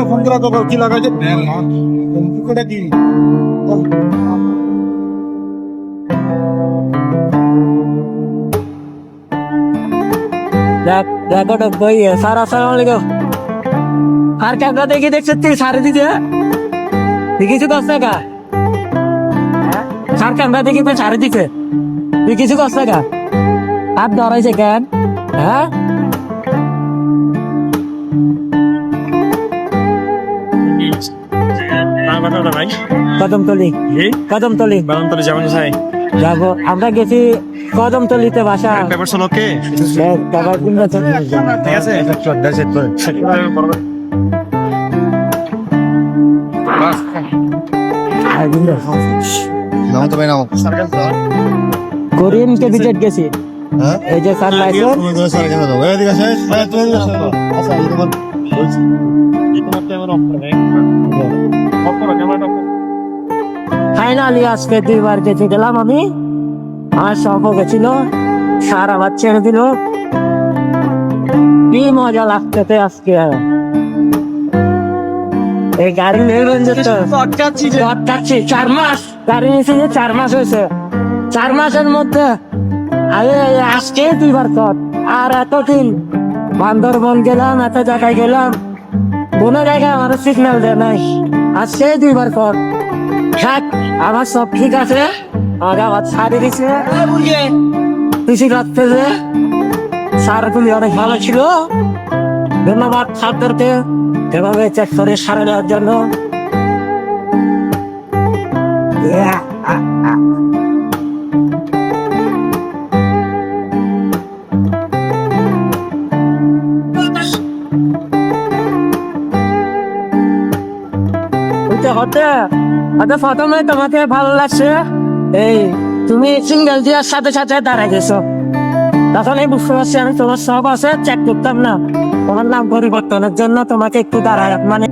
Phone করা তো কি লাগাইছে এটা কি দেখো ভাই স্যার আসসালামু আলাইকুম আর ক্যামেরা দেখে দেখছে তুই সারে দিতে তুই কিছু করছ না স্যার ক্যামেরা দেখে তুই সারে দিতে তুই কিছু করছ না হাত ধরাইছে কেন হ্যাঁ কদমতলি কদমতলি বাগানতলি যাবেন কোথায়? যাবো আমরা গেছি কদমতলিতে বাসা পেপার সল ওকে? ঠিক আছে? কোরিয়ান ক্যাবিনেট গেছি এই যে স্যার লাইসেন্স ফাইনালি আজকে 2 বার গেছে গেলাম আমি আমার সহ গেছিল স্যার আবার ছেড়ে দিল কি মজা লাগতেছে আজকে এই গাড়ি নেবেন যে তো 4 মাস গাড়ি নিয়েছি যে 4 মাস হয়েছে 4 মাসের মধ্যে আরে আজকে 2 বার কর আর এতদিন বান্দরবন গেলাম এত জায়গায় গেলাম কোনো জায়গায় আমার সিগন্যাল দেয় নাই আজকে 2 বার কর থাক আমার সব ঠিক আছে আর আবার ছাড়ে দিছে বেশি রাখতেছে স্যারগুলি অনেক ভালো ছিল ধন্যবাদ ছাত্রকে এভাবে চেক করে সারে দেওয়ার জন্য হতে প্রথমে তোমাকে ভালো লাগছে এই তুমি সিঙ্গেল দিয়ার সাথে সাথে দাঁড়াই গেছো তখন এই বুঝতে পারছি আমি তোমার সব আছে চেক করতাম না তোমার নাম পরিবর্তনের জন্য তোমাকে একটু দাঁড়ায় মানে